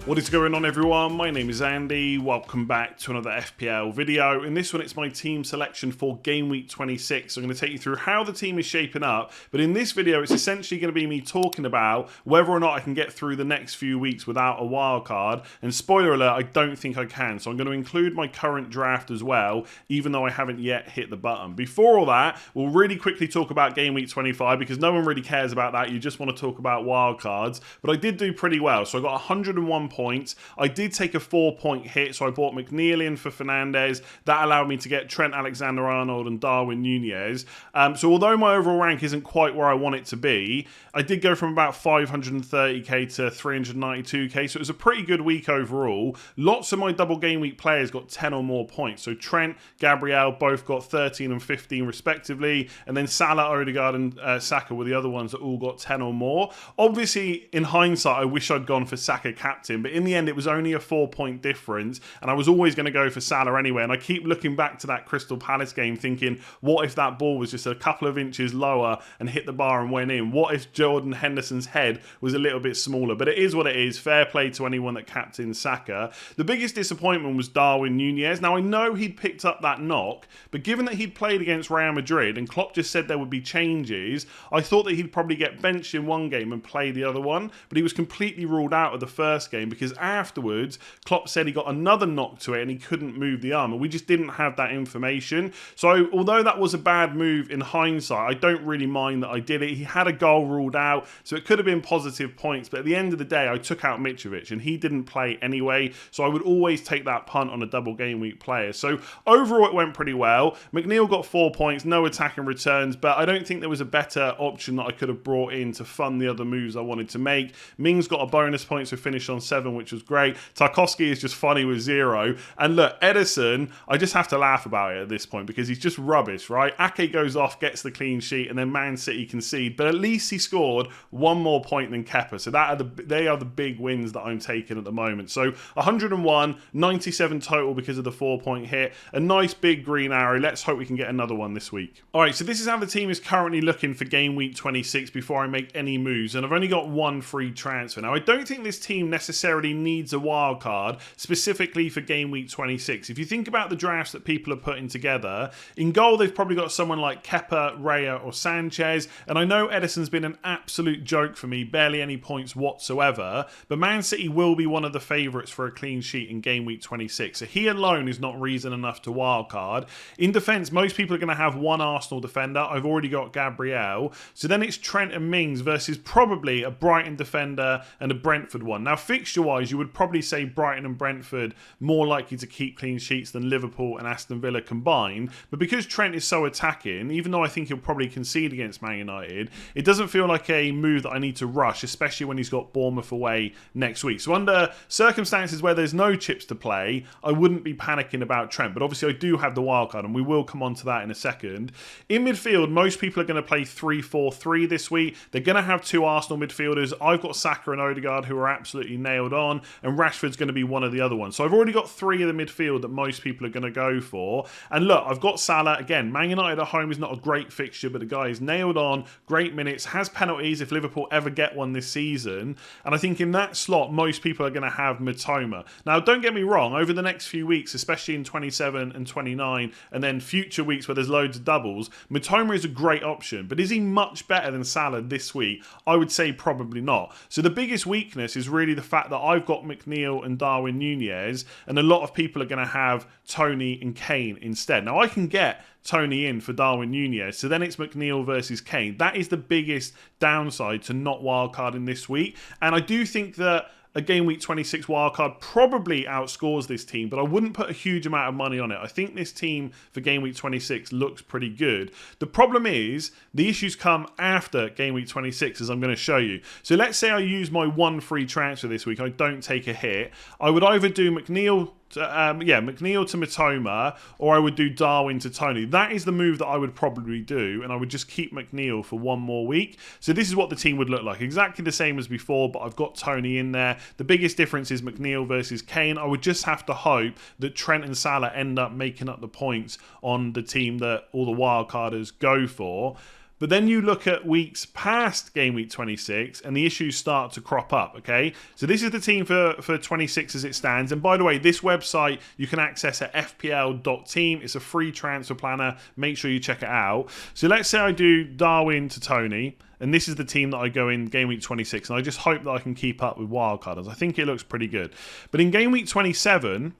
What is going on, everyone? My name is Andy. Welcome back to another FPL video. In this one, it's my team selection for Game Week 26. I'm going to take you through how the team is shaping up. But in this video, it's essentially going to be me talking about whether or not I can get through the next few weeks without a wild card. And spoiler alert, I don't think I can. So I'm going to include my current draft as well, even though I haven't yet hit the button. Before all that, we'll really quickly talk about Game Week 25 because no one really cares about that. You just want to talk about wild cards. But I did do pretty well. So I got 101 points. I did take a 4-point hit, so I bought McNeil in for Fernandez. That allowed me to get Trent Alexander-Arnold and Darwin Nunez. So although my overall rank isn't quite where I want it to be, I did go from about 530k to 392k, so it was a pretty good week overall. Lots of my double game week players got 10 or more points. So Trent, Gabriel both got 13 and 15 respectively, and then Salah, Odegaard and Saka were the other ones that all got 10 or more. Obviously, in hindsight, I wish I'd gone for Saka captain, but in the end, it was only a 4-point difference, and I was always going to go for Salah anyway. And I keep looking back to that Crystal Palace game thinking, what if that ball was just a couple of inches lower and hit the bar and went in? What if Jordan Henderson's head was a little bit smaller? But it is what it is. Fair play to anyone that captained Saka. The biggest disappointment was Darwin Nunez. Now, I know he'd picked up that knock, but given that he'd played against Real Madrid and Klopp just said there would be changes, I thought that he'd probably get benched in one game and play the other one, but he was completely ruled out of the first game because afterwards, Klopp said he got another knock to it and he couldn't move the arm, and we just didn't have that information. So although that was a bad move in hindsight, I don't really mind that I did it. He had a goal ruled out, so it could have been positive points, but at the end of the day, I took out Mitrovic and he didn't play anyway, so I would always take that punt on a double game week player. So overall, it went pretty well. McNeil got 4 points, no attack and returns, but I don't think there was a better option that I could have brought in to fund the other moves I wanted to make. Mings got a bonus point, so finished on 7, which was great. Tarkowski is just funny with 0. And look, Ederson, I just have to laugh about it at this point because he's just rubbish, right? Ake goes off, gets the clean sheet, and then Man City concede. But at least he scored 1 more point than Kepa. So they are the big wins that I'm taking at the moment. So 101, 97 total because of the 4-point hit. A nice big green arrow. Let's hope we can get another one this week. All right, so this is how the team is currently looking for Game Week 26 before I make any moves. And I've only got 1 free transfer. Now, I don't think this team necessarily needs a wild card specifically for Game Week 26. If you think about the drafts that people are putting together, in goal they've probably got someone like Kepa, Raya or Sanchez, and I know Ederson's been an absolute joke for me, barely any points whatsoever, but Man City will be one of the favourites for a clean sheet in Game Week 26, so he alone is not reason enough to wildcard. In defence, most people are going to have one Arsenal defender. I've already got Gabriel, so then it's Trent and Mings versus probably a Brighton defender and a Brentford one. Now, fixture-wise, you would probably say Brighton and Brentford more likely to keep clean sheets than Liverpool and Aston Villa combined. But because Trent is so attacking, even though I think he'll probably concede against Man United, it doesn't feel like a move that I need to rush, especially when he's got Bournemouth away next week. So under circumstances where there's no chips to play, I wouldn't be panicking about Trent. But obviously I do have the wildcard, and we will come on to that in a second. In midfield, most people are going to play 3-4-3 this week. They're going to have 2 Arsenal midfielders. I've got Saka and Odegaard, who are absolutely nailed on, and Rashford's going to be one of the other ones. So I've already got 3 of the midfield that most people are going to go for. And look, I've got Salah. Again, Man United at home is not a great fixture, but the guy is nailed on, great minutes, has penalties if Liverpool ever get one this season. And I think in that slot, most people are going to have Mitoma. Now, don't get me wrong, over the next few weeks, especially in 27 and 29, and then future weeks where there's loads of doubles, Mitoma is a great option. But is he much better than Salah this week? I would say probably not. So the biggest weakness is really the fact that I've got McNeil and Darwin Nunez, and a lot of people are going to have Tony and Kane instead. Now, I can get Tony in for Darwin Nunez, so then it's McNeil versus Kane. That is the biggest downside to not wildcarding this week, and I do think that a Game Week 26 wildcard probably outscores this team, but I wouldn't put a huge amount of money on it. I think this team for Game Week 26 looks pretty good. The problem is, the issues come after Game Week 26, as I'm going to show you. So let's say I use my 1 free transfer this week, I don't take a hit. I would either do McNeil McNeil to Mitoma, or I would do Darwin to Tony. That is the move that I would probably do, and I would just keep McNeil for one more week. So this is what the team would look like. Exactly the same as before, but I've got Tony in there. The biggest difference is McNeil versus Kane. I would just have to hope that Trent and Salah end up making up the points on the team that all the wildcarders go for. But then you look at weeks past game week 26 and the issues start to crop up, okay? So this is the team for 26 as it stands. And by the way, this website you can access at fpl.team. It's a free transfer planner. Make sure you check it out. So let's say I do Darwin to Tony, and this is the team that I go in game week 26. And I just hope that I can keep up with wildcarders. I think it looks pretty good. But in game week 27...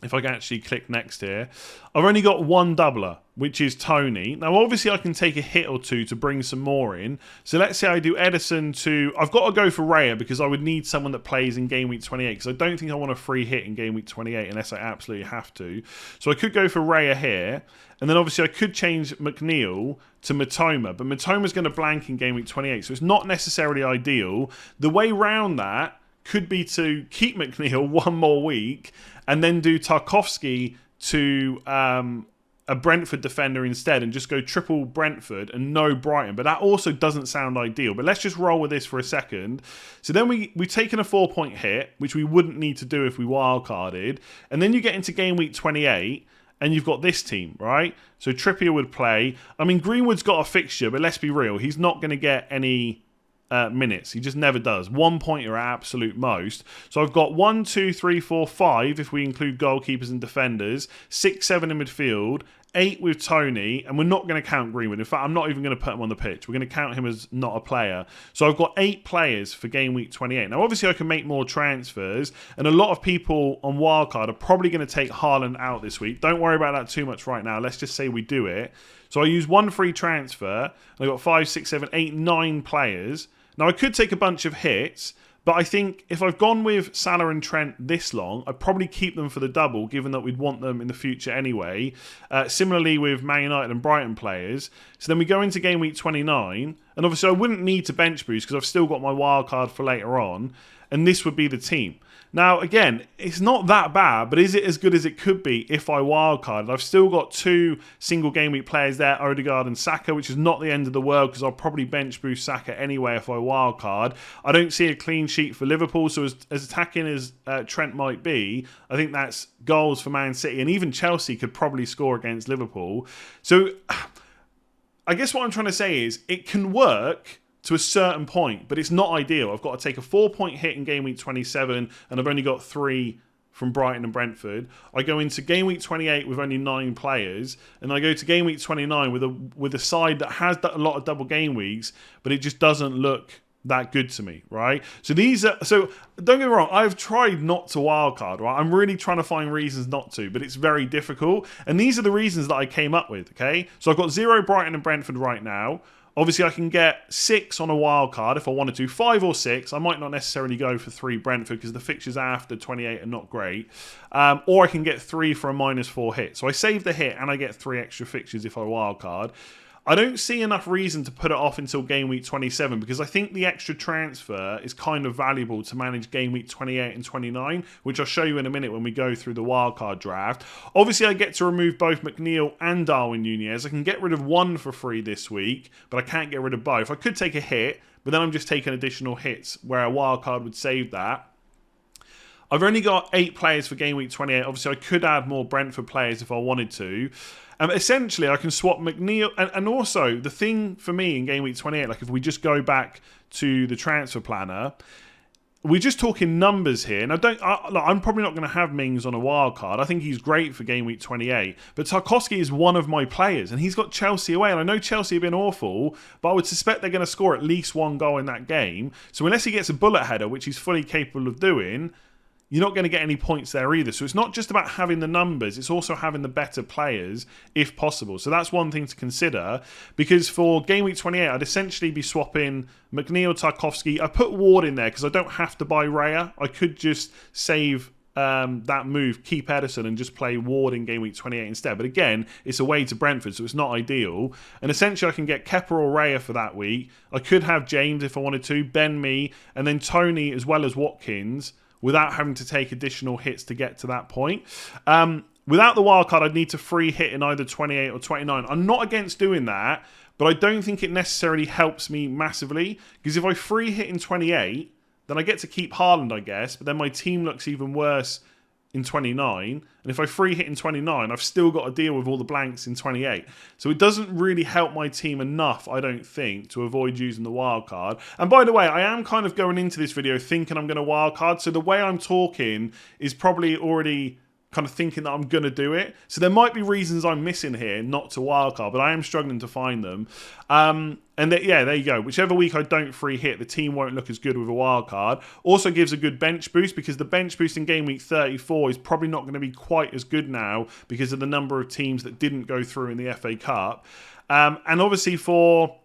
if I can actually click next here, I've only got one doubler, which is Tony. Now, obviously, I can take a hit or two to bring some more in. So let's say I do Edison to... I've got to go for Raya because I would need someone that plays in game week 28 because I don't think I want a free hit in game week 28 unless I absolutely have to. So I could go for Raya here. And then obviously I could change McNeil to Matoma. But Matoma's going to blank in game week 28. So it's not necessarily ideal. The way round that could be to keep McNeil one more week and then do Tarkowski to a Brentford defender instead and just go triple Brentford and no Brighton. But that also doesn't sound ideal. But let's just roll with this for a second. So then we've taken a 4-point hit, which we wouldn't need to do if we wildcarded. And then you get into game week 28 and you've got this team, right? So Trippier would play. I mean, Greenwood's got a fixture, but let's be real. He's not going to get any... minutes. He just never does. 1 pointer at absolute most. So I've got 1, 2, 3, 4, 5 if we include goalkeepers and defenders, 6, 7 in midfield, 8 with Tony, and we're not going to count Greenwood. In fact, I'm not even going to put him on the pitch. We're going to count him as not a player. So I've got 8 players for game week 28. Now, obviously, I can make more transfers, and a lot of people on Wildcard are probably going to take Haaland out this week. Don't worry about that too much right now. Let's just say we do it. So I use one free transfer, and I've got 5, 6, 7, 8, 9 players. Now, I could take a bunch of hits, but I think if I've gone with Salah and Trent this long, I'd probably keep them for the double, given that we'd want them in the future anyway. Similarly with Man United and Brighton players. So then we go into game week 29, and obviously I wouldn't need to bench boost because I've still got my wild card for later on, and this would be the team. Now, again, it's not that bad, but is it as good as it could be if I wildcarded? I've still got 2 single game week players there, Odegaard and Saka, which is not the end of the world because I'll probably bench boost Saka anyway if I wildcard. I don't see a clean sheet for Liverpool, so as attacking as Trent might be, I think that's goals for Man City, and even Chelsea could probably score against Liverpool. So I guess what I'm trying to say is it can work to a certain point, but it's not ideal. I've got to take a 4-point hit in game week 27, and I've only got 3 from Brighton and Brentford. I go into game week 28 with only 9 players, and I go to game week 29 with a side that has a lot of double game weeks, but it just doesn't look that good to me, right? So don't get me wrong, I've tried not to wildcard, right? I'm really trying to find reasons not to, but it's very difficult. And these are the reasons that I came up with, okay? So I've got 0 Brighton and Brentford right now. Obviously, I can get 6 on a wild card if I wanted to. 5 or 6. I might not necessarily go for 3 Brentford because the fixtures after 28 are not great. Or I can get 3 for a -4 hit. So I save the hit and I get 3 extra fixtures if I wild card. I don't see enough reason to put it off until game week 27 because I think the extra transfer is kind of valuable to manage game week 28 and 29, which I'll show you in a minute when we go through the wildcard draft. Obviously, I get to remove both McNeil and Darwin Nunez. I can get rid of one for free this week, but I can't get rid of both. I could take a hit, but then I'm just taking additional hits where a wildcard would save that. I've only got 8 players for game week 28. Obviously, I could add more Brentford players if I wanted to. Essentially, I can swap McNeil. And also, the thing for me in game week 28, like if we just go back to the transfer planner, we're just talking numbers here. And I'm probably not going to have Mings on a wild card. I think he's great for game week 28. But Tarkowski is one of my players, and he's got Chelsea away. And I know Chelsea have been awful, but I would suspect they're going to score at least 1 goal in that game. So unless he gets a bullet header, which he's fully capable of doing, you're not going to get any points there either. So it's not just about having the numbers, it's also having the better players if possible. So that's one thing to consider, because for game week 28, I'd essentially be swapping McNeil, Tarkowski. I put Ward in there because I don't have to buy Raya. I could just save that move, keep Edison, and just play Ward in game week 28 instead. But again, it's away to Brentford, so it's not ideal. And essentially, I can get Kepa or Raya for that week. I could have James if I wanted to, Ben Mee, and then Tony as well as Watkins, without having to take additional hits to get to that point. Without the wildcard, I'd need to free hit in either 28 or 29. I'm not against doing that, but I don't think it necessarily helps me massively, because if I free hit in 28, then I get to keep Haaland, I guess, but then my team looks even worse in 29, and if I free hit in 29, I've still got to deal with all the blanks in 28. So it doesn't really help my team enough, I don't think, to avoid using the wildcard. And by the way, I am kind of going into this video thinking I'm going to wildcard, so the way I'm talking is probably already kind of thinking that I'm going to do it. So there might be reasons I'm missing here not to wildcard, but I am struggling to find them. Yeah, there you go. Whichever week I don't free hit, the team won't look as good with a wildcard. Also gives a good bench boost, because the bench boost in game week 34 is probably not going to be quite as good now because of the number of teams that didn't go through in the FA Cup. And obviously for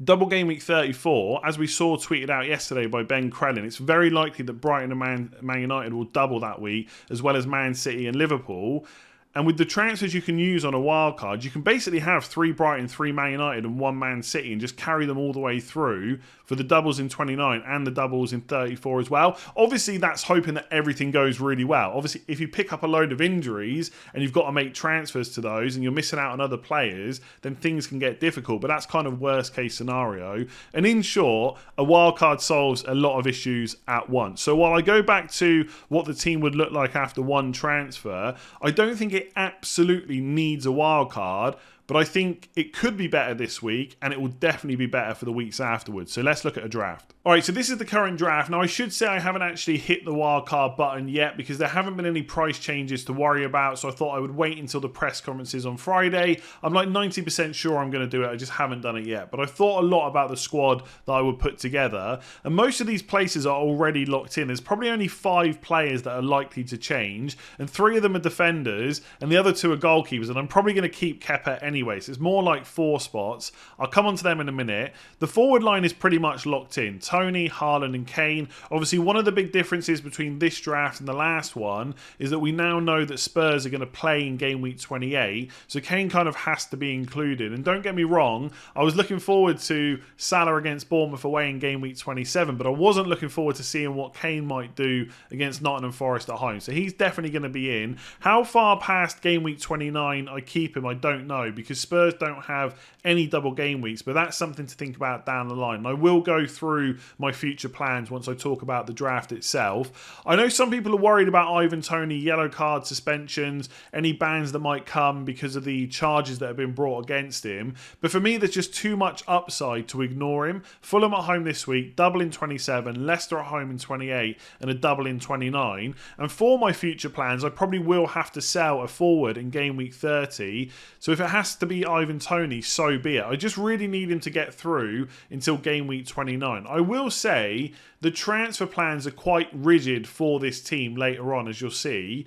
double game week 34, as we saw tweeted out yesterday by Ben Crellin, it's very likely that Brighton and Man United will double that week, as well as Man City and Liverpool. And with the transfers you can use on a wildcard, you can basically have 3 Brighton, 3 Man United and 1 Man City and just carry them all the way through for the doubles in 29 and the doubles in 34 as well. Obviously, that's hoping that everything goes really well. Obviously, if you pick up a load of injuries and you've got to make transfers to those and you're missing out on other players, then things can get difficult. But that's kind of worst case scenario. And in short, a wildcard solves a lot of issues at once. So while I go back to what the team would look like after one transfer, I don't think it absolutely needs a wildcard, but I think it could be better this week, and it will definitely be better for the weeks afterwards. So let's look at a draft. All right, so this is the current draft. Now, I should say I haven't actually hit the wildcard button yet because there haven't been any price changes to worry about, so I thought I would wait until the press conferences on Friday. I'm like 90% sure I'm going to do it. I just haven't done it yet. But I thought a lot about the squad that I would put together, and most of these places are already locked in. There's probably only 5 players that are likely to change, and 3 of them are defenders, and the other 2 are goalkeepers, and I'm probably going to keep Kepa anyway, so it's more like 4 spots. I'll come on to them in a minute. The forward line is pretty much locked in. Tony, Haaland and Kane. Obviously, one of the big differences between this draft and the last one is that we now know that Spurs are going to play in game week 28, so Kane kind of has to be included. And don't get me wrong, I was looking forward to Salah against Bournemouth away in game week 27, but I wasn't looking forward to seeing what Kane might do against Nottingham Forest at home. So he's definitely going to be in. How far past game week 29 I keep him, I don't know, because Spurs don't have any double game weeks, but that's something to think about down the line. And I will go through my future plans once I talk about the draft itself. I know some people are worried about Ivan Toney, yellow card suspensions, any bans that might come because of the charges that have been brought against him. But for me, there's just too much upside to ignore him. Fulham at home this week, double in 27, Leicester at home in 28, and a double in 29. And for my future plans, I probably will have to sell a forward in game week 30. So if it has to be Ivan Toney, so be it. I just really need him to get through until game week 29. I will say the transfer plans are quite rigid for this team later on, as you'll see.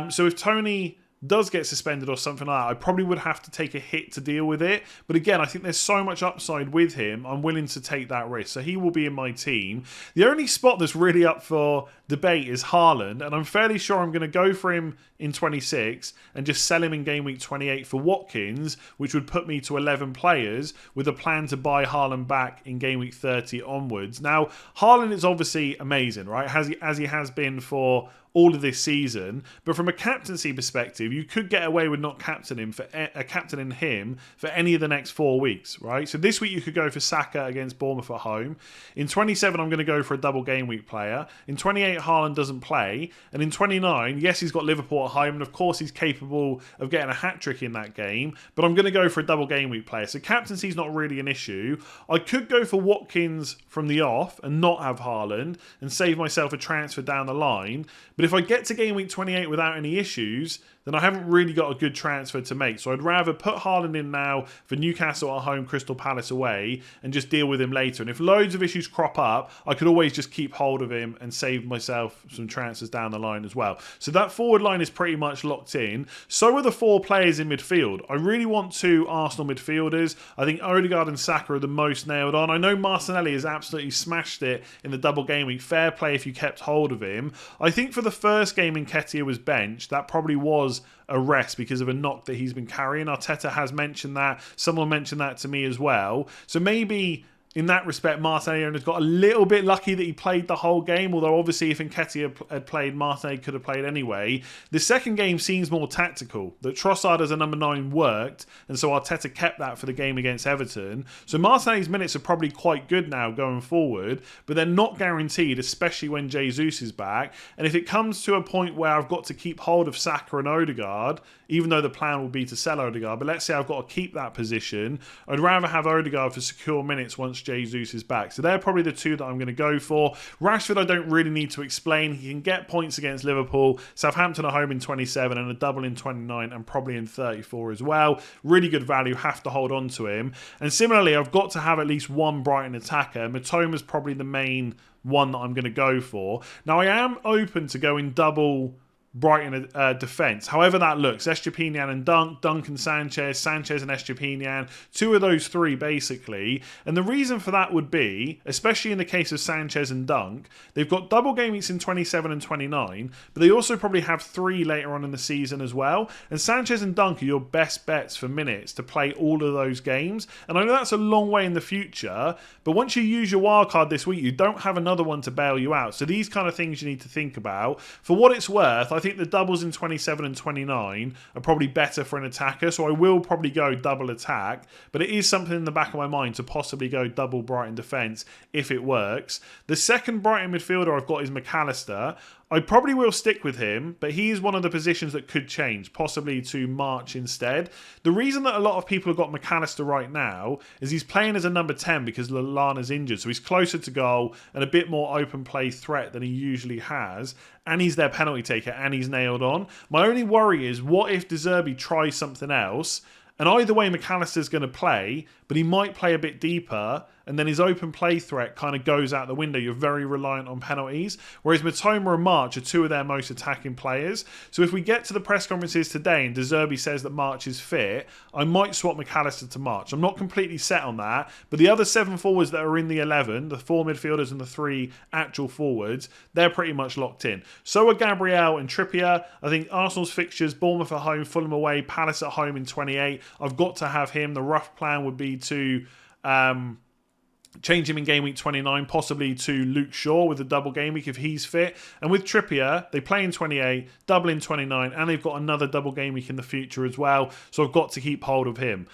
So if Toney does get suspended or something like that, I probably would have to take a hit to deal with it. But again, I think there's so much upside with him, I'm willing to take that risk. So he will be in my team. The only spot that's really up for debate is Haaland, and I'm fairly sure I'm going to go for him in 26 and just sell him in game week 28 for Watkins, which would put me to 11 players with a plan to buy Haaland back in game week 30 onwards. Now, Haaland is obviously amazing, right? As he has been for all of this season, but from a captaincy perspective, you could get away with not captaining him for any of the next 4 weeks, right? So this week you could go for Saka against Bournemouth at home. In 27, I'm going to go for a double game week player. In 28, Haaland doesn't play, and in 29, yes, he's got Liverpool at home, and of course he's capable of getting a hat-trick in that game, but I'm going to go for a double game week player. So captaincy is not really an issue. I could go for Watkins from the off and not have Haaland and save myself a transfer down the line, but if I get to game week 28 without any issues, then I haven't really got a good transfer to make. So I'd rather put Haaland in now for Newcastle at home, Crystal Palace away, and just deal with him later. And if loads of issues crop up, I could always just keep hold of him and save myself some transfers down the line as well. So that forward line is pretty much locked in. So are the 4 players in midfield. I really want 2 Arsenal midfielders. I think Odegaard and Saka are the most nailed on. I know Martinelli has absolutely smashed it in the double game week. Fair play if you kept hold of him. I think for the first game Nketiah was benched, that probably was a rest because of a knock that he's been carrying. Arteta has mentioned that. Someone mentioned that to me as well. So maybe in that respect, Martinelli has got a little bit lucky that he played the whole game, although obviously if Nketiah had played, Martinelli could have played anyway. The second game seems more tactical, that Trossard as a number 9 worked, and so Arteta kept that for the game against Everton. So Martinelli's minutes are probably quite good now going forward, but they're not guaranteed, especially when Jesus is back. And if it comes to a point where I've got to keep hold of Saka and Odegaard, even though the plan will be to sell Odegaard, but let's say I've got to keep that position, I'd rather have Odegaard for secure minutes once Jesus is back. So they're probably the two that I'm going to go for. Rashford I don't really need to explain. He can get points against Liverpool, Southampton at home in 27 and a double in 29 and probably in 34 as well. Really good value, have to hold on to him. And similarly, I've got to have at least one Brighton attacker. Mitoma's probably the main one that I'm going to go for. Now I am open to going double Brighton defence. However that looks, Estepinian and Dunk and Sanchez and Estepinian, two of those three basically. And the reason for that would be, especially in the case of Sanchez and Dunk, they've got double game weeks in 27 and 29, but they also probably have 3 later on in the season as well. And Sanchez and Dunk are your best bets for minutes to play all of those games. And I know that's a long way in the future, but once you use your wildcard this week, you don't have another one to bail you out. So these kind of things you need to think about. For what it's worth, I think the doubles in 27 and 29 are probably better for an attacker, so I will probably go double attack, but it is something in the back of my mind to possibly go double Brighton defence if it works. The second Brighton midfielder I've got is McAllister. I probably will stick with him, but he is one of the positions that could change, possibly to March instead. The reason that a lot of people have got McAllister right now is he's playing as a number 10 because Lallana's injured, so he's closer to goal and a bit more open play threat than he usually has, and he's their penalty taker and he's nailed on. My only worry is, what if De Zerbi tries something else? And either way, McAllister's going to play, but he might play a bit deeper, and then his open play threat kind of goes out the window. You're very reliant on penalties. Whereas Mitoma and March are two of their most attacking players. So if we get to the press conferences today and De Zerbi says that March is fit, I might swap McAllister to March. I'm not completely set on that, but the other 7 forwards that are in the 11, the 4 midfielders and the 3 actual forwards, they're pretty much locked in. So are Gabriel and Trippier. I think Arsenal's fixtures, Bournemouth at home, Fulham away, Palace at home in 28. I've got to have him. The rough plan would be to change him in game week 29, possibly to Luke Shaw with a double game week if he's fit. And with Trippier, they play in 28, double in 29, and they've got another double game week in the future as well. So I've got to keep hold of him.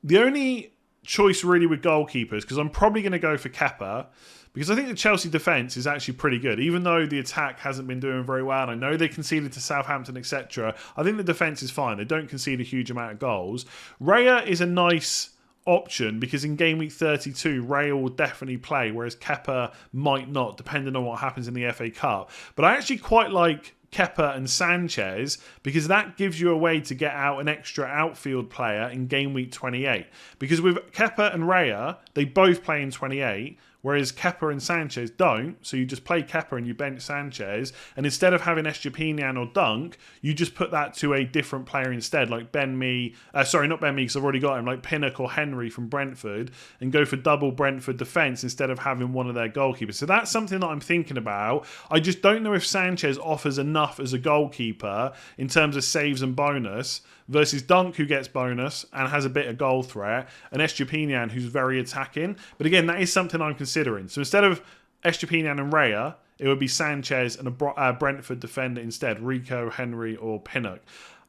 The only choice really with goalkeepers, because I'm probably going to go for Kepa, because I think the Chelsea defence is actually pretty good. Even though the attack hasn't been doing very well, and I know they conceded to Southampton, etc., I think the defence is fine. They don't concede a huge amount of goals. Raya is a nice option because in game week 32 Raya will definitely play, whereas Kepa might not, depending on what happens in the FA Cup. But I actually quite like Kepa and Sanchez because that gives you a way to get out an extra outfield player in game week 28, because with Kepa and Raya they both play in 28, whereas Kepa and Sanchez don't. So you just play Kepa and you bench Sanchez, and instead of having Estepinian or Dunk, you just put that to a different player instead, like Ben Mee, sorry, not Ben Mee because I've already got him, like Pinnock or Henry from Brentford, and go for double Brentford defence instead of having one of their goalkeepers. So that's something that I'm thinking about. I just don't know if Sanchez offers enough as a goalkeeper in terms of saves and bonus versus Dunk, who gets bonus and has a bit of goal threat, and Estepinian, who's very attacking. But again, that is something I'm considering. So instead of Estepinian and Raya, it would be Sanchez and a Brentford defender instead, Rico, Henry or Pinnock.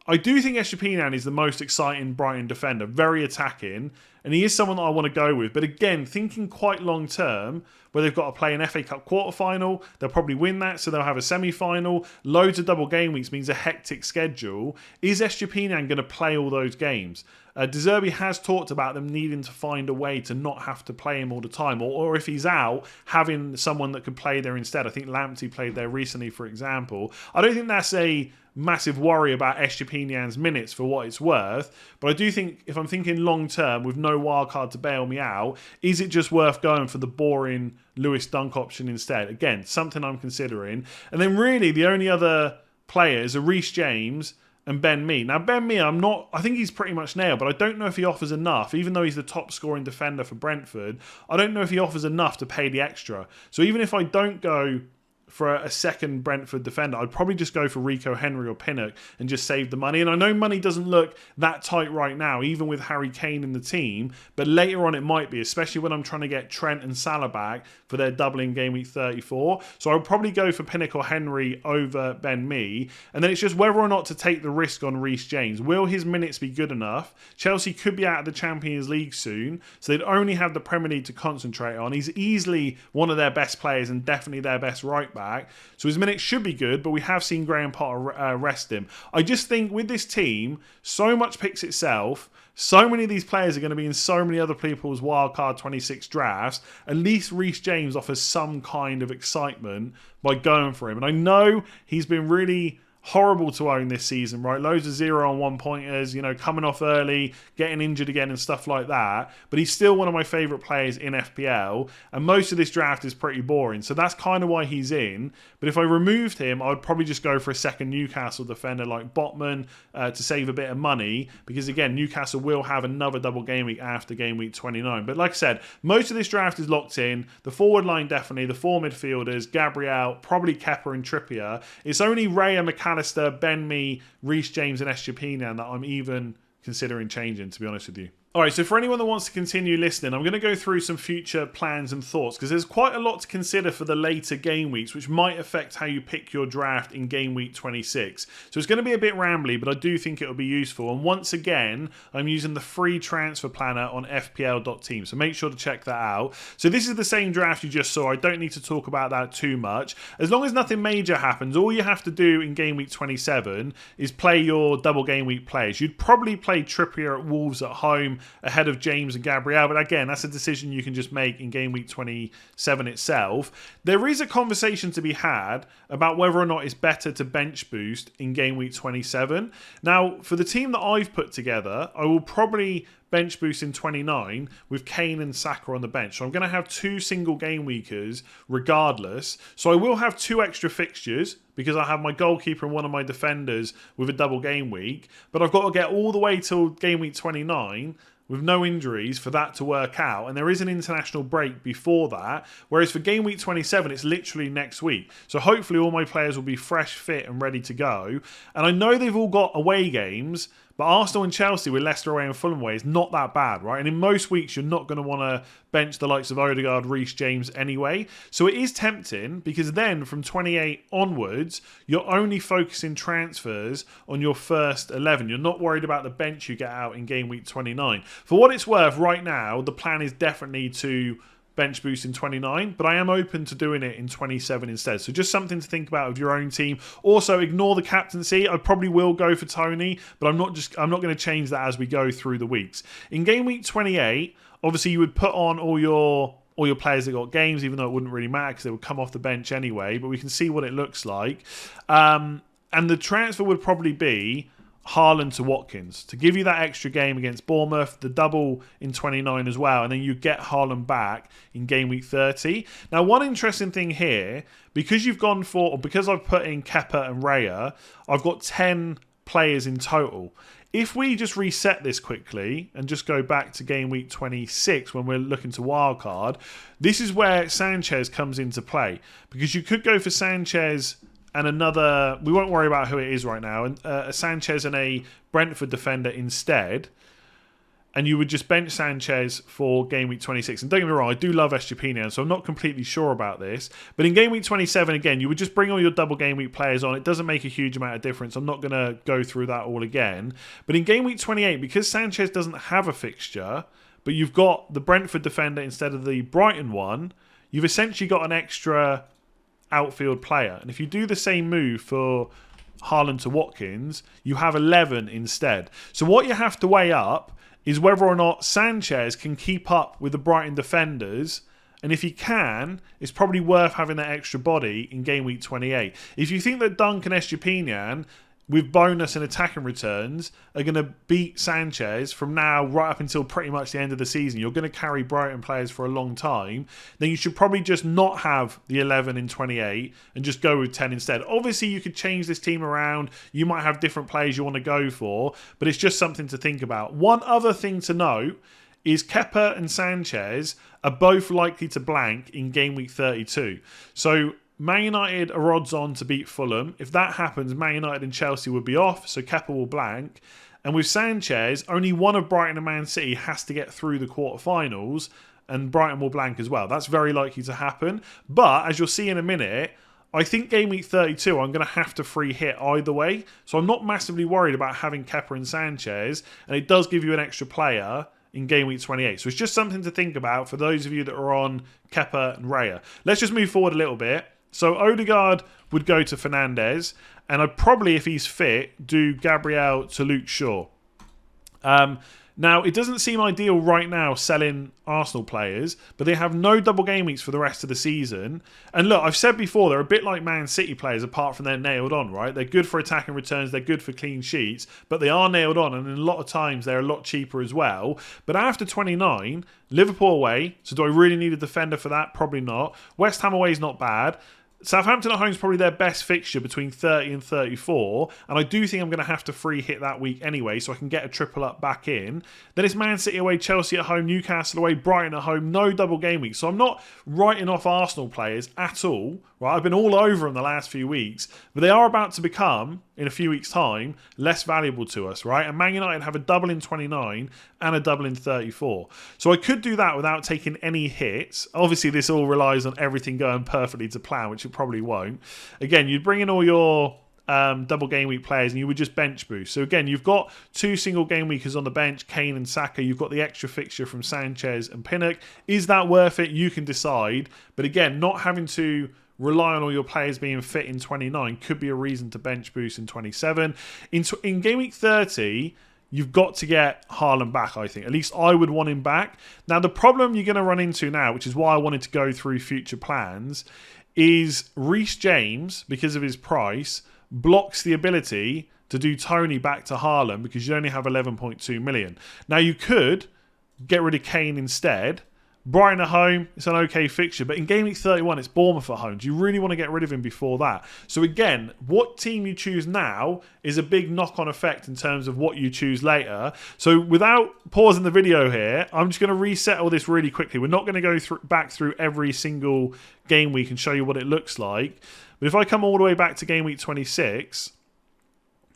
I do think Estepinian is the most exciting Brighton defender, very attacking, and he is someone that I want to go with. But again, thinking quite long term, where they've got to play an FA Cup quarter-final, they'll probably win that, so they'll have a semi-final. Loads of double game weeks means a hectic schedule. Is Estepinian going to play all those games? De Zerbi has talked about them needing to find a way to not have to play him all the time, or if he's out, having someone that could play there instead. I think Lamptey played there recently, for example. I don't think that's a massive worry about Estepinian's minutes for what it's worth, but I do think if I'm thinking long term with no wildcard to bail me out, is it just worth going for the boring Lewis Dunk option instead? Again, something I'm considering. And then really the only other players are Reece James and Ben Mee. Now Ben Mee, I think he's pretty much nailed, but I don't know if he offers enough. Even though he's the top scoring defender for Brentford, I don't know if he offers enough to pay the extra. So even if I don't go for a second Brentford defender, I'd probably just go for Rico Henry or Pinnock and just save the money. And I know money doesn't look that tight right now, even with Harry Kane in the team, but later on it might be, especially when I'm trying to get Trent and Salah back for their doubling game week 34. So I'll probably go for Pinnock or Henry over Ben Mee. And then it's just whether or not to take the risk on Reece James. Will his minutes be good enough? Chelsea could be out of the Champions League soon, so they'd only have the Premier League to concentrate on. He's easily one of their best players and definitely their best right back. So his minutes should be good, but we have seen Graham Potter rest him. I just think with this team, so much picks itself. So many of these players are going to be in so many other people's Wildcard 26 drafts. At least Reece James offers some kind of excitement by going for him. And I know he's been really horrible to own this season, right? Loads of 0-on-1 pointers, coming off early, getting injured again and stuff like that. But he's still one of my favourite players in FPL. And most of this draft is pretty boring. So that's kind of why he's in. But if I removed him, I would probably just go for a second Newcastle defender like Botman to save a bit of money. Because again, Newcastle will have another double game week after game week 29. But like I said, most of this draft is locked in. The forward line definitely, the four midfielders, Gabriel, probably Kepa and Trippier. It's only Raya, McAllister, Ben Mee, Reece James and Estepinian that I'm even considering changing, to be honest with you. Alright, so for anyone that wants to continue listening, I'm going to go through some future plans and thoughts because there's quite a lot to consider for the later game weeks, which might affect how you pick your draft in game week 26. So it's going to be a bit rambly, but I do think it'll be useful. And once again, I'm using the free transfer planner on FPL.team, so make sure to check that out. So this is the same draft you just saw. I don't need to talk about that too much. As long as nothing major happens, all you have to do in game week 27 is play your double game week players. You'd probably play Trippier at Wolves at home ahead of James and Gabriel, but again, that's a decision you can just make in game week 27 itself. There is a conversation to be had about whether or not it's better to bench boost in game week 27. Now, for the team that I've put together, I will probably bench boost in 29 with Kane and Saka on the bench. So I'm going to have two single game weekers regardless. So I will have two extra fixtures because I have my goalkeeper and one of my defenders with a double game week. But I've got to get all the way till game week 29 with no injuries for that to work out. And there is an international break before that. Whereas for game week 27, it's literally next week. So hopefully all my players will be fresh, fit and ready to go. And I know they've all got away games, but Arsenal and Chelsea with Leicester away and Fulham away is not that bad, right? And in most weeks, you're not going to want to bench the likes of Odegaard, Reece James anyway. So it is tempting because then from 28 onwards, you're only focusing transfers on your first 11. You're not worried about the bench you get out in game week 29. For what it's worth, right now, the plan is definitely to bench boost in 29, but I am open to doing it in 27 instead. So just something to think about with your own team. Also, ignore the captaincy. I probably will go for Tony, but I'm not going to change that as we go through the weeks. In game week 28, obviously you would put on all your players that got games, even though it wouldn't really matter because they would come off the bench anyway, but we can see what it looks like. And the transfer would probably be Haaland to Watkins to give you that extra game against Bournemouth, the double in 29 as well, and then you get Haaland back in game week 30. Now, one interesting thing here, because I've put in Kepa and Raya, I've got 10 players in total. If we just reset this quickly and just go back to game week 26 when we're looking to wildcard, this is where Sanchez comes into play, because you could go for Sanchez and another, we won't worry about who it is right now, and a Sanchez and a Brentford defender instead. And you would just bench Sanchez for game week 26. And don't get me wrong, I do love Estepinian, so I'm not completely sure about this. But in game week 27, again, you would just bring all your double game week players on. It doesn't make a huge amount of difference. I'm not going to go through that all again. But in game week 28, because Sanchez doesn't have a fixture, but you've got the Brentford defender instead of the Brighton one, you've essentially got an extra outfield player. And if you do the same move for Haaland to Watkins, you have 11 instead. So what you have to weigh up is whether or not Sanchez can keep up with the Brighton defenders. And if he can, it's probably worth having that extra body in game week 28. If you think that Dunk and Estepinian, with bonus and attacking returns, are going to beat Sanchez from now right up until pretty much the end of the season, you're going to carry Brighton players for a long time, then you should probably just not have the 11 in 28 and just go with 10 instead. Obviously, you could change this team around. You might have different players you want to go for, but it's just something to think about. One other thing to note is Kepa and Sanchez are both likely to blank in game week 32. So Man United are odds on to beat Fulham. If that happens, Man United and Chelsea would be off, so Kepa will blank. And with Sanchez, only one of Brighton and Man City has to get through the quarterfinals, and Brighton will blank as well. That's very likely to happen. But as you'll see in a minute, I think game week 32, I'm going to have to free hit either way. So I'm not massively worried about having Kepa and Sanchez, and it does give you an extra player in game week 28. So it's just something to think about for those of you that are on Kepa and Raya. Let's just move forward a little bit. So Odegaard would go to Fernandes, and I'd probably, if he's fit, do Gabriel to Luke Shaw. Now, it doesn't seem ideal right now selling Arsenal players, but they have no double game weeks for the rest of the season. And look, I've said before, they're a bit like Man City players apart from they're nailed on, right? They're good for attacking returns, they're good for clean sheets, but they are nailed on, and a lot of times they're a lot cheaper as well. But after 29, Liverpool away, so do I really need a defender for that? Probably not. West Ham away is not bad. Southampton at home is probably their best fixture between 30 and 34, and I do think I'm going to have to free hit that week anyway, so I can get a triple up back in. Then it's Man City away, Chelsea at home, Newcastle away, Brighton at home, no double game week. So I'm not writing off Arsenal players at all, right? I've been all over them the last few weeks, but they are about to become, in a few weeks' time, less valuable to us, right? And Man United have a double in 29 and a double in 34. So I could do that without taking any hits. Obviously, this all relies on everything going perfectly to plan, which it probably won't. Again, you'd bring in all your double game week players and you would just bench boost. So again, you've got two single game weekers on the bench, Kane and Saka. You've got the extra fixture from Sanchez and Pinnock. Is that worth it? You can decide. But again, not having to rely on all your players being fit in 29 could be a reason to bench boost in 27. In game week 30, you've got to get Haaland back, I think. At least I would want him back. Now, the problem you're going to run into now, which is why I wanted to go through future plans, is Reece James, because of his price, blocks the ability to do Tony back to Haaland because you only have 11.2 million. Now, you could get rid of Kane instead. Brighton at home, it's an okay fixture, but in game week 31, it's Bournemouth at home. Do you really want to get rid of him before that? So again, what team you choose now is a big knock-on effect in terms of what you choose later. So without pausing the video here, I'm just going to reset all this really quickly. We're not going to go back through every single game week and show you what it looks like. But if I come all the way back to game week 26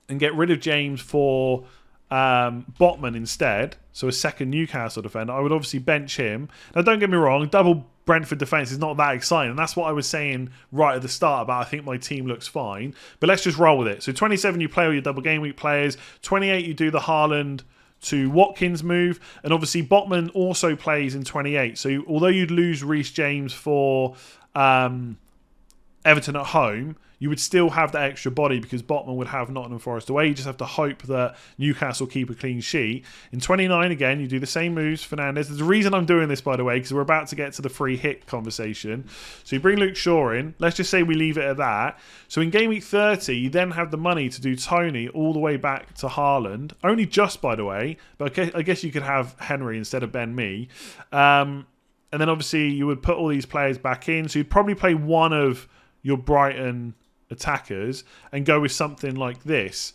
and get rid of James for Botman instead, so a second Newcastle defender, I would obviously bench him. Now don't get me wrong, double Brentford defence is not that exciting, and that's what I was saying right at the start about I think my team looks fine, but let's just roll with it. So 27 you play all your double game week players, 28 you do the Haaland to Watkins move, and obviously Botman also plays in 28, so although you'd lose Reece James for Everton at home, you would still have that extra body because Botman would have Nottingham Forest away. You just have to hope that Newcastle keep a clean sheet. In 29, again, you do the same moves, Fernandes. There's a reason I'm doing this, by the way, because we're about to get to the free hit conversation. So you bring Luke Shaw in. Let's just say we leave it at that. So in game week 30, you then have the money to do Tony all the way back to Haaland. Only just, by the way, but I guess you could have Henry instead of Ben Mee. And then obviously you would put all these players back in. So you'd probably play one of your Brighton attackers and go with something like this.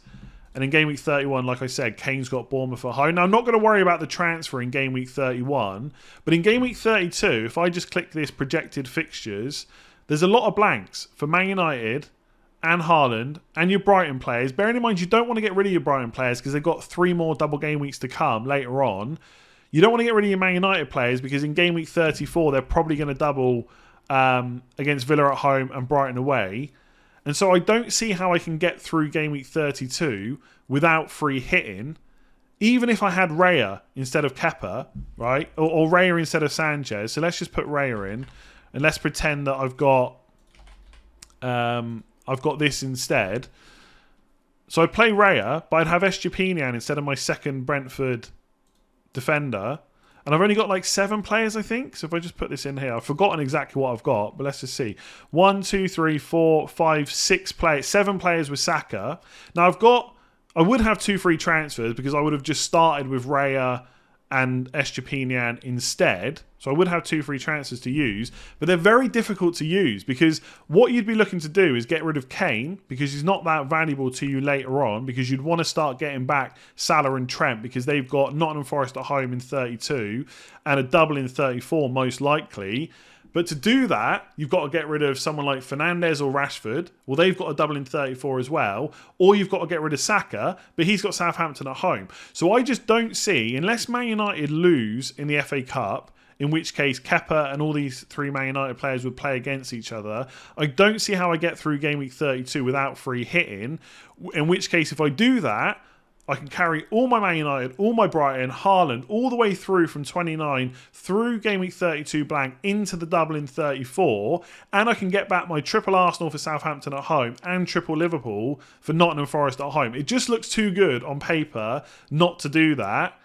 And in game week 31, like I said, Kane's got Bournemouth at home. Now, I'm not going to worry about the transfer in game week 31, but in game week 32, if I just click this projected fixtures, there's a lot of blanks for Man United and Haaland and your Brighton players. Bearing in mind, you don't want to get rid of your Brighton players because they've got 3 more double game weeks to come later on. You don't want to get rid of your Man United players because in game week 34, they're probably going to double against Villa at home and Brighton away. And so I don't see how I can get through game week 32 without free hitting, even if I had Raya instead of Kepa, right? Or Raya instead of Sanchez. So let's just put Raya in, and let's pretend that I've got this instead. So I'd play Raya, but I'd have Estupinian instead of my second Brentford defender. And I've only got like 7 players, I think. So if I just put this in here, I've forgotten exactly what I've got, but let's just see. 1, 2, 3, 4, 5, 6 players. 7 players with Saka. Now I would have 2 free transfers because I would have just started with Raya and Estupinian instead. So I would have 2 free transfers to use, but they're very difficult to use because what you'd be looking to do is get rid of Kane because he's not that valuable to you later on, because you'd want to start getting back Salah and Trent because they've got Nottingham Forest at home in 32 and a double in 34 most likely. But to do that, you've got to get rid of someone like Fernandes or Rashford. Well, they've got a double in 34 as well. Or you've got to get rid of Saka, but he's got Southampton at home. So I just don't see, unless Man United lose in the FA Cup, in which case Kepa and all these 3 Man United players would play against each other, I don't see how I get through Game Week 32 without free hitting. In which case, if I do that, I can carry all my Man United, all my Brighton, Haaland, all the way through from 29 through Game Week 32 blank into the double in 34, and I can get back my triple Arsenal for Southampton at home and triple Liverpool for Nottingham Forest at home. It just looks too good on paper not to do that.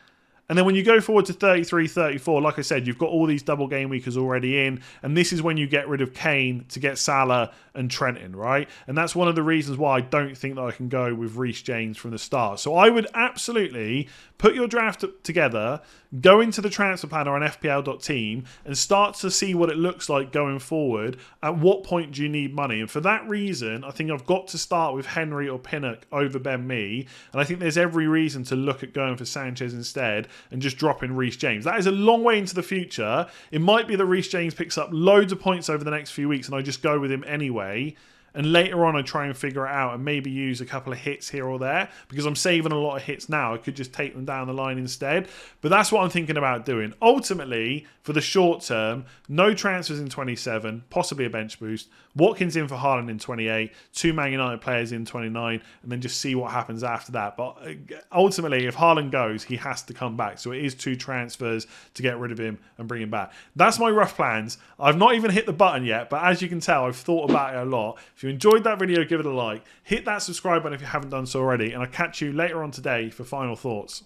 And then when you go forward to 33, 34, like I said, you've got all these double game weekers already in. And this is when you get rid of Kane to get Salah and Trent in, right? And that's one of the reasons why I don't think that I can go with Reece James from the start. So I would absolutely put your draft together, go into the transfer planner on FPL.team and start to see what it looks like going forward. At what point do you need money? And for that reason, I think I've got to start with Henry or Pinnock over Ben Mee. And I think there's every reason to look at going for Sanchez instead and just dropping Reece James. That is a long way into the future. It might be that Reece James picks up loads of points over the next few weeks and I just go with him anyway. And later on, I try and figure it out and maybe use a couple of hits here or there because I'm saving a lot of hits now. I could just take them down the line instead. But that's what I'm thinking about doing. Ultimately, for the short term, no transfers in 27, possibly a bench boost. Watkins in for Haaland in 28, 2 Man United players in 29, and then just see what happens after that. But ultimately, if Haaland goes, he has to come back. So it is 2 transfers to get rid of him and bring him back. That's my rough plans. I've not even hit the button yet, but as you can tell, I've thought about it a lot. If you enjoyed that video, give it a like. Hit that subscribe button if you haven't done so already, and I'll catch you later on today for final thoughts.